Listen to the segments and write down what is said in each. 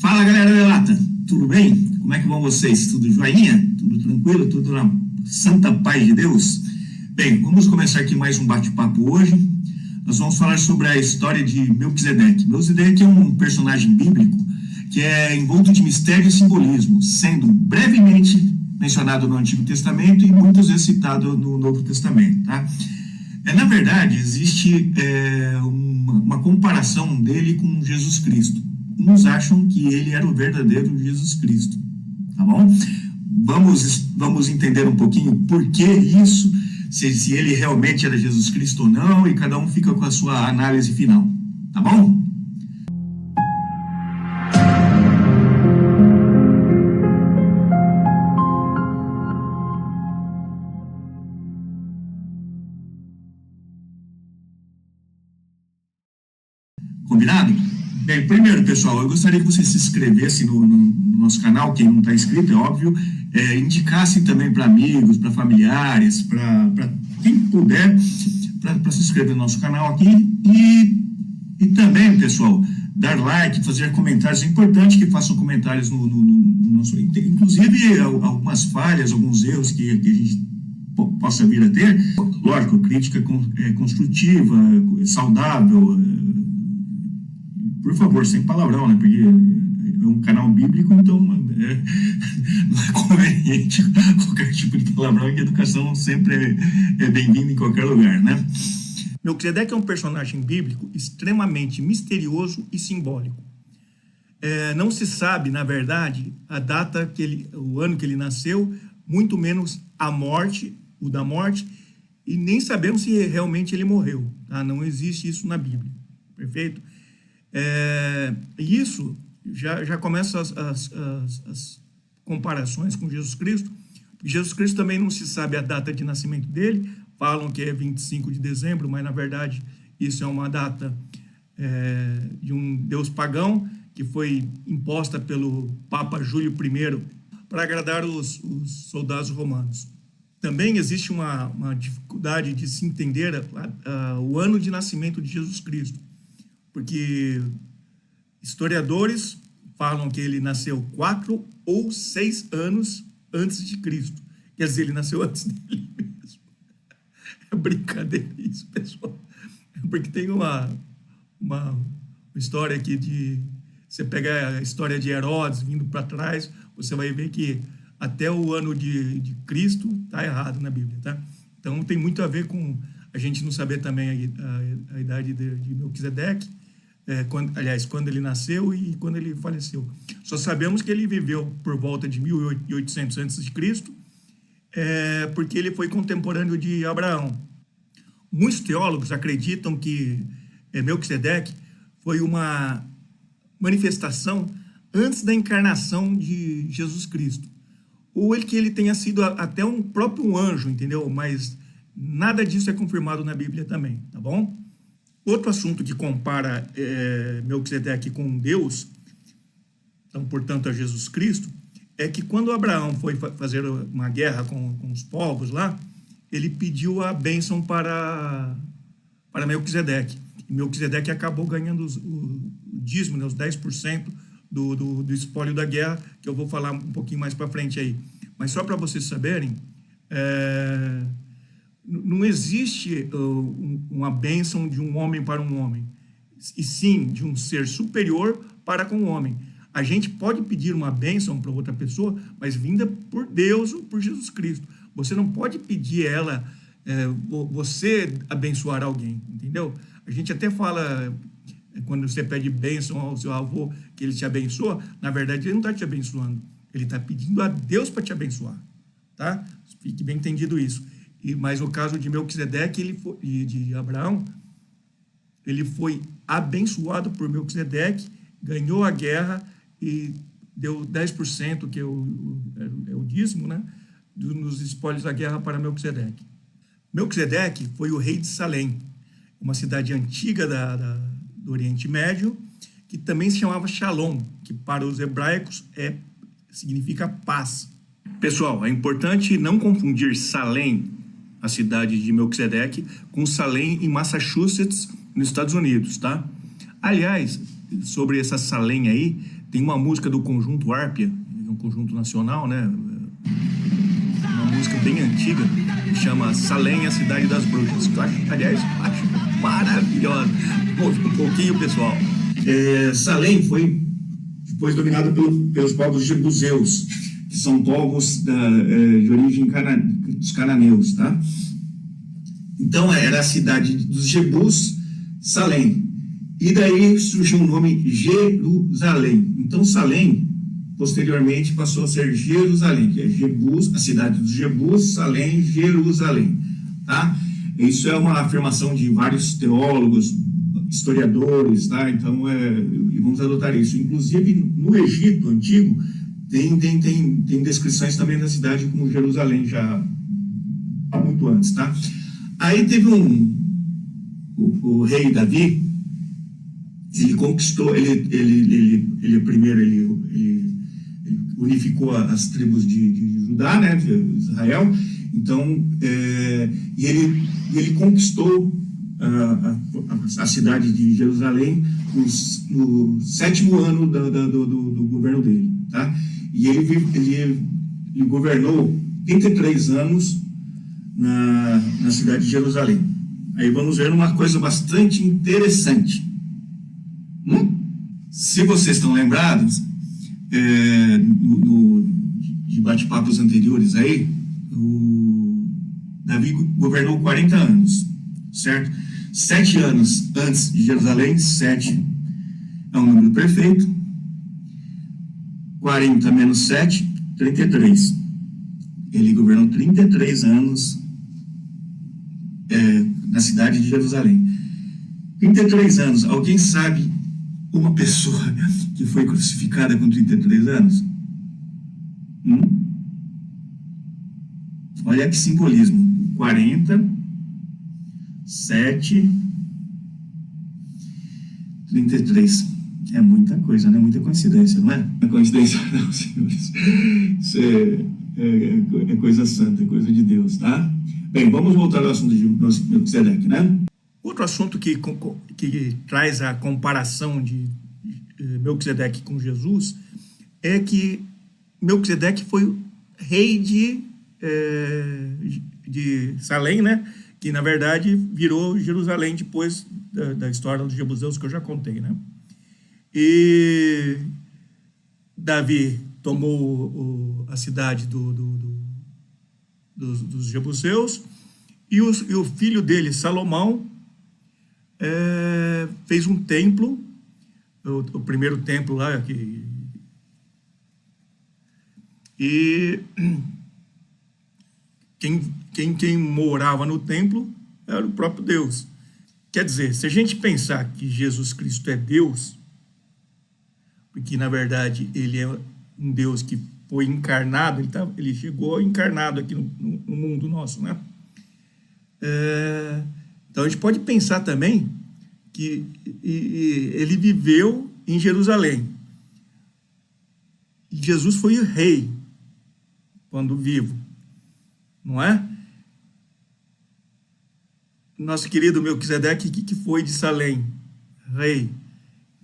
Fala, galera da Lata, tudo bem? Como é que vão vocês? Tudo joinha? Tudo tranquilo? Tudo na santa paz de Deus? Bem, vamos começar aqui mais um bate-papo hoje. Nós vamos falar sobre a história de Melquisedeque. Melquisedeque é um personagem bíblico que é envolto de mistério e simbolismo, sendo brevemente mencionado no Antigo Testamento e muitas vezes citado no Novo Testamento, tá? Na verdade, existe uma comparação dele com Jesus Cristo. Uns acham que ele era o verdadeiro Jesus Cristo, tá bom? Vamos entender um pouquinho por que isso, se ele realmente era Jesus Cristo ou não, e cada um fica com a sua análise final, tá bom? Combinado? Bem, primeiro, pessoal, eu gostaria que você se inscrevesse no nosso canal, quem não está inscrito, é óbvio, indicasse também para amigos, para familiares, para quem puder, para se inscrever no nosso canal aqui, e também, pessoal, dar like, fazer comentários. É importante que façam comentários no nosso, inclusive algumas falhas, alguns erros que a gente possa vir a ter. Lógico, crítica construtiva, saudável, por favor, sem palavrão, né? Porque é um canal bíblico, então não é conveniente qualquer tipo de palavrão, e educação sempre é bem-vinda em qualquer lugar, né? Melquisedeque é um personagem bíblico extremamente misterioso e simbólico. Não se sabe, na verdade, a data o ano que ele nasceu, muito menos o da morte, e nem sabemos se realmente ele morreu, tá? Não existe isso na Bíblia, perfeito? Isso já começa as comparações com Jesus Cristo. Jesus Cristo também não se sabe a data de nascimento dele, falam que é 25 de dezembro, mas na verdade isso é uma data de um deus pagão que foi imposta pelo Papa Júlio I para agradar os soldados romanos. Também existe uma dificuldade de se entender o ano de nascimento de Jesus Cristo, porque historiadores falam que ele nasceu 4 ou 6 anos antes de Cristo. Quer dizer, ele nasceu antes dele mesmo. É brincadeira isso, pessoal. Porque tem uma história aqui você pega a história de Herodes vindo para trás, você vai ver que até o ano de Cristo está errado na Bíblia, tá? Então tem muito a ver com a gente não saber também a idade de Melquisedeque, quando ele nasceu e quando ele faleceu. Só sabemos que ele viveu por volta de 1800 a.C., porque ele foi contemporâneo de Abraão. Muitos teólogos acreditam que Melquisedeque foi uma manifestação antes da encarnação de Jesus Cristo, ou que ele tenha sido até um próprio anjo, entendeu? Mas nada disso é confirmado na Bíblia também, tá bom? Outro assunto que compara Melquisedeque com Deus, então, portanto, a Jesus Cristo, é que quando Abraão foi fazer uma guerra com os povos lá, ele pediu a bênção para Melquisedeque. E Melquisedeque acabou ganhando o dízimo, né, os 10% do espólio da guerra, que eu vou falar um pouquinho mais para frente aí. Mas só para vocês saberem, não existe uma bênção de um homem para um homem, e sim de um ser superior para com o homem. A gente pode pedir uma bênção para outra pessoa, mas vinda por Deus ou por Jesus Cristo. Você não pode pedir você abençoar alguém, entendeu? A gente até fala, quando você pede bênção ao seu avô, que ele te abençoa, na verdade ele não está te abençoando, ele está pedindo a Deus para te abençoar, tá? Fique bem entendido isso. Mas no caso de Melquisedeque e de Abraão, ele foi abençoado por Melquisedeque, ganhou a guerra e deu 10%, que é o dízimo, né, nos espólios da guerra para Melquisedeque. Melquisedeque foi o rei de Salém, uma cidade antiga do Oriente Médio, que também se chamava Shalom, que para os hebraicos significa paz. Pessoal, é importante não confundir Salém, a cidade de Melquisedeque, com Salem em Massachusetts, nos Estados Unidos, tá? Aliás, sobre essa Salem aí, Tem uma música do Conjunto Árpia, um conjunto nacional, né? Uma música bem antiga, que chama Salém, a Cidade das Bruxas, que eu acho, aliás, acho maravilhosa. Vou ouvir um pouquinho, pessoal. Salém foi depois dominado pelos povos jebuseus, que são povos de origem dos cananeus, tá? Então, era a cidade dos Jebus, Salém. E daí surgiu o nome Jerusalém. Então, Salém, posteriormente, passou a ser Jerusalém, que é Jebus, a cidade dos Jebus, Salém, Jerusalém. Tá? Isso é uma afirmação de vários teólogos, historiadores, tá? Então, vamos adotar isso. Inclusive, no Egito Antigo, tem descrições também da cidade como Jerusalém, já muito antes, tá? Aí teve o rei Davi, ele conquistou, ele primeiro unificou as tribos de Judá, né, de Israel. Então, e ele conquistou a cidade de Jerusalém no 7º ano do governo dele, tá? E ele governou 33 anos na cidade de Jerusalém. Aí vamos ver uma coisa bastante interessante. Se vocês estão lembrados, de bate-papos anteriores aí, o Davi governou 40 anos, certo? 7 anos antes de Jerusalém, 7 é um número perfeito. 40 menos 7, 33. Ele governou 33 anos na cidade de Jerusalém. 33 anos. Alguém sabe uma pessoa que foi crucificada com 33 anos? Olha que simbolismo. 40, 7, 33. É muita coisa, né? Muita coincidência, não é? Não é coincidência, não, senhores. Isso é coisa santa, é coisa de Deus, tá? Bem, vamos voltar ao assunto de Melquisedeque, né? Outro assunto que traz a comparação de Melquisedeque com Jesus é que Melquisedeque foi rei de Salém, né? Que na verdade virou Jerusalém depois da história dos jebuseus que eu já contei, né? E Davi tomou a cidade dos jebuseus e o filho dele, Salomão, fez um templo, o primeiro templo lá, e quem morava no templo era o próprio Deus. Quer dizer, se a gente pensar que Jesus Cristo é Deus, porque na verdade ele é um Deus que foi encarnado, ele chegou encarnado aqui no mundo nosso, né? Então a gente pode pensar também que ele viveu em Jerusalém. E Jesus foi rei quando vivo, não é? Nosso querido Melquisedeque, que foi de Salém, rei.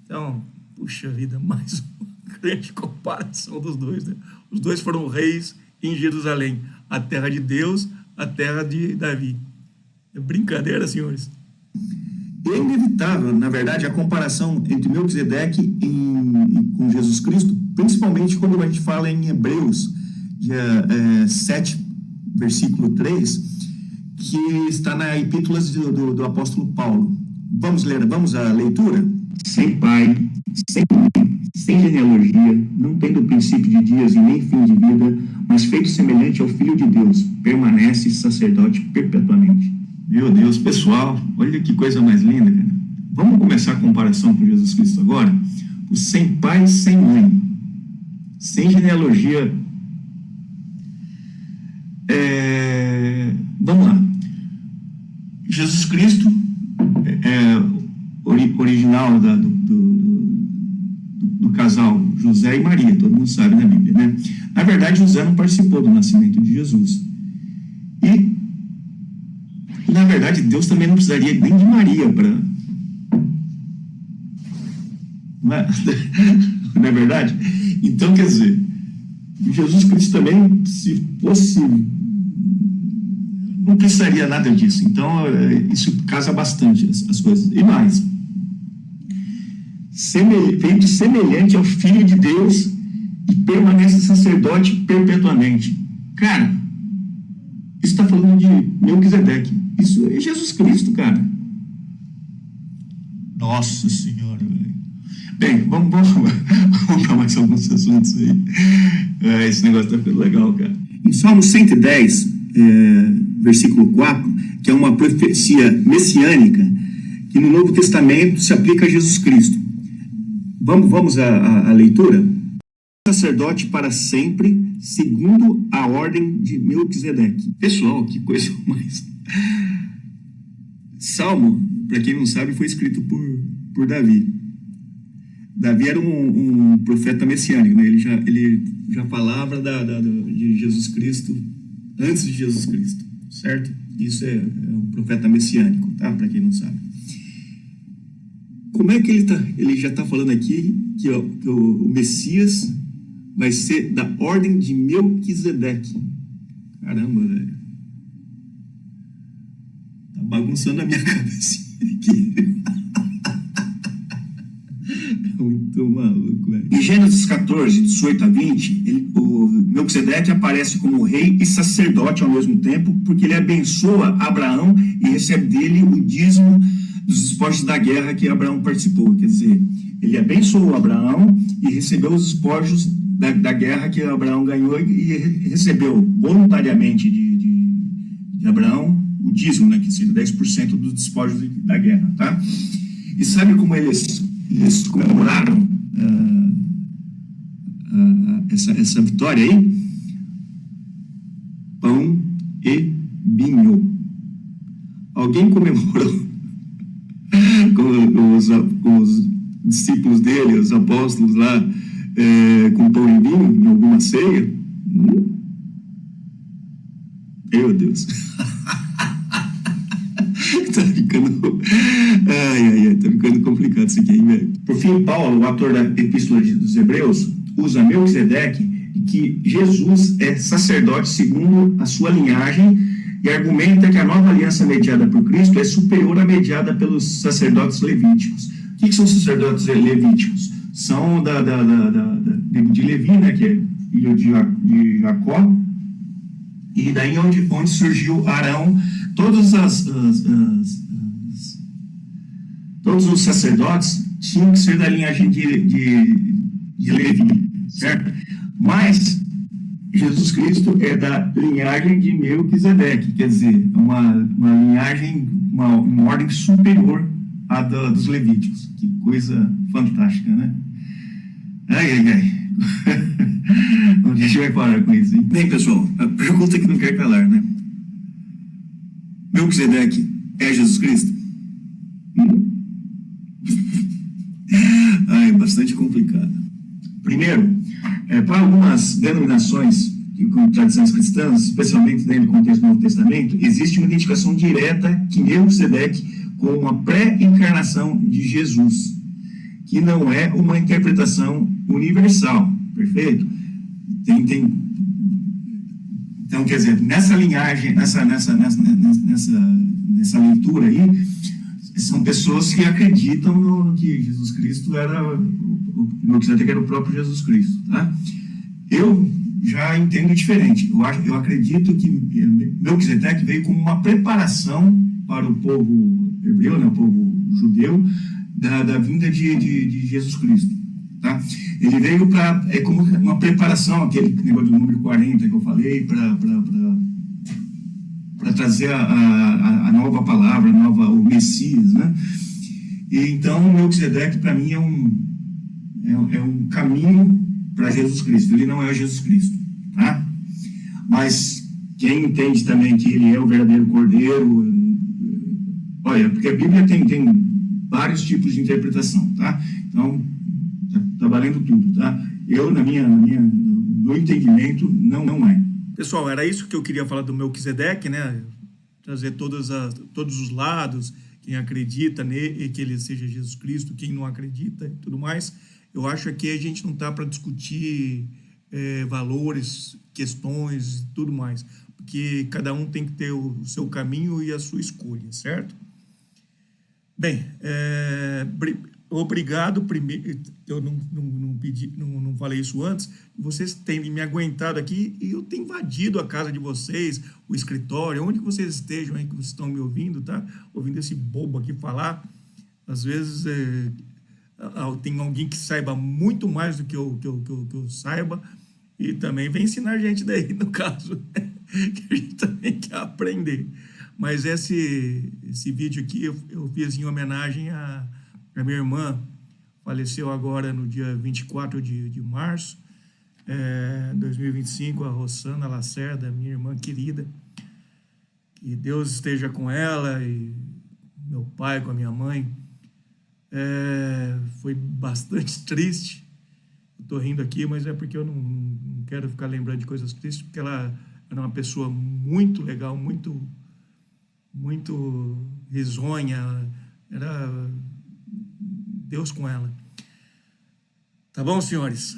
Então, puxa vida, mais uma grande comparação dos dois, né? Os dois foram reis em Jerusalém, a terra de Deus, a terra de Davi. É brincadeira, senhores. É inevitável, na verdade, a comparação entre Melquisedeque com Jesus Cristo, principalmente quando a gente fala em Hebreus, 7, versículo 3, que está na epístola do apóstolo Paulo. Vamos à leitura? Sem pai, sem mãe, sem genealogia, não tendo princípio de dias e nem fim de vida, mas feito semelhante ao Filho de Deus, permanece sacerdote perpetuamente. Meu Deus, pessoal, olha que coisa mais linda, cara. Vamos começar a comparação com Jesus Cristo agora? O sem pai, sem mãe, sem genealogia. Vamos lá. Jesus Cristo original do casal José e Maria, todo mundo sabe na Bíblia, né? Na verdade, José não participou do nascimento de Jesus. E, na verdade, Deus também não precisaria nem de Maria para... não é verdade? Então, quer dizer, Jesus Cristo também, se fosse, não precisaria nada disso. Então, isso casa bastante as coisas. E mais, feito semelhante ao Filho de Deus e permanece sacerdote perpetuamente. Cara, isso está falando de Melquisedeque. Isso é Jesus Cristo, cara. Nossa Senhora, velho. Bem, vamos para mais alguns assuntos aí. Esse negócio está ficando legal, cara. Em Salmo 110, versículo 4, que é uma profecia messiânica, que no Novo Testamento se aplica a Jesus Cristo. Vamos à leitura? Sacerdote para sempre, segundo a ordem de Melquisedeque. Pessoal, que coisa mais... Salmo, para quem não sabe, foi escrito por Davi. Davi era um profeta messiânico, né? Ele já falava de Jesus Cristo antes de Jesus Cristo, certo? Isso é um profeta messiânico, tá? Para quem não sabe. Como é que ele já está falando aqui que o Messias vai ser da ordem de Melquisedeque? Caramba, velho. Tá bagunçando a minha cabecinha aqui. Muito maluco, velho. Em Gênesis 14, 18 a 20, o Melquisedeque aparece como rei e sacerdote ao mesmo tempo, porque ele abençoa Abraão e recebe dele o dízimo dos despojos da guerra que Abraão participou. Quer dizer, ele abençoou Abraão e recebeu os despojos da guerra que Abraão ganhou e recebeu voluntariamente de Abraão o dízimo, né, que seria 10% dos despojos da guerra, tá? E sabe como eles comemoraram essa vitória aí? Pão e vinho. Alguém comemorou com os discípulos dele, os apóstolos lá, com pão e vinho em alguma ceia? Meu Deus. Tá ficando... tá ficando complicado isso aqui, hein, velho? Por fim, Paulo, o autor da Epístola dos Hebreus, usa Melquisedeque e que Jesus é sacerdote segundo a sua linhagem e argumenta que a nova aliança mediada por Cristo é superior à mediada pelos sacerdotes levíticos. O que são sacerdotes levíticos? São de Levi, né, que é filho de Jacó, e daí onde surgiu Arão. Todos os sacerdotes tinham que ser da linhagem de Levi, certo? Mas Jesus Cristo é da linhagem de Melquisedeque, quer dizer, uma linhagem, uma ordem superior à dos levíticos. Que coisa fantástica, né? Onde a gente vai parar com isso, hein? Bem, pessoal, a pergunta que não quer calar, né? Melquisedeque é Jesus Cristo? É bastante complicado. Primeiro, para algumas denominações com tradições cristãs, especialmente dentro do contexto do Novo Testamento, existe uma identificação direta que Melquisedeque com uma pré-encarnação de Jesus, que não é uma interpretação universal, perfeito? Então, quer dizer, nessa linhagem, nessa leitura aí, são pessoas que acreditam no que Jesus Cristo era o próprio Jesus Cristo, tá? Eu já entendo diferente. Eu acredito que Melquisedeque veio como uma preparação para o povo hebreu, né, o povo judeu, da vinda de Jesus Cristo, tá? Ele veio como uma preparação, aquele negócio do número 40 que eu falei, para trazer a nova palavra, o Messias, né? E então, o Melquisedeque, para mim, é um caminho para Jesus Cristo. Ele não é Jesus Cristo, tá? Mas quem entende também que ele é o verdadeiro Cordeiro, olha, porque a Bíblia tem vários tipos de interpretação, tá? Então, tá valendo tudo, tá? Eu, no meu entendimento, não é. Pessoal, era isso que eu queria falar do Melquisedeque, né? Trazer todos os lados, quem acredita nele, que ele seja Jesus Cristo, quem não acredita e tudo mais. Eu acho que a gente não está para discutir valores, questões e tudo mais, porque cada um tem que ter o seu caminho e a sua escolha, certo? Bem, obrigado, primeiro, eu não pedi, não falei isso antes, vocês têm me aguentado aqui e eu tenho invadido a casa de vocês, o escritório, onde que vocês estejam aí, que vocês estão me ouvindo, tá? Ouvindo esse bobo aqui falar, às vezes tem alguém que saiba muito mais do que eu saiba e também vem ensinar a gente daí, no caso, que a gente também quer aprender. Mas esse vídeo aqui eu fiz em homenagem a minha irmã, faleceu agora no dia 24 de março, 2025, a Rosana Lacerda, minha irmã querida. Que Deus esteja com ela e meu pai, com a minha mãe. Foi bastante triste. Estou rindo aqui, mas é porque eu não quero ficar lembrando de coisas tristes, porque ela era uma pessoa muito legal, muito risonha, era Deus com ela. Tá bom, senhores?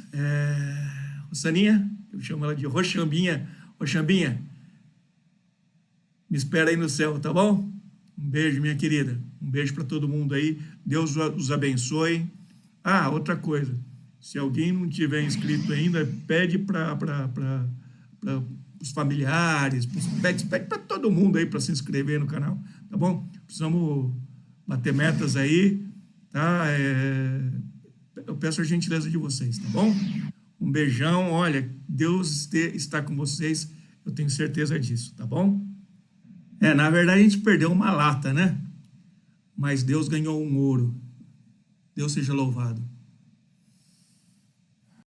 Rosaninha, eu chamo ela de Roxambinha. Roxambinha, me espera aí no céu, tá bom? Um beijo, minha querida. Um beijo para todo mundo aí. Deus os abençoe. Ah, outra coisa. Se alguém não tiver inscrito ainda, pede para os familiares, pede para todo mundo aí para se inscrever no canal, tá bom? Precisamos bater metas aí, tá? Eu peço a gentileza de vocês, tá bom? Um beijão, olha, Deus está com vocês, eu tenho certeza disso, tá bom? Na verdade a gente perdeu uma lata, né? Mas Deus ganhou um ouro. Deus seja louvado.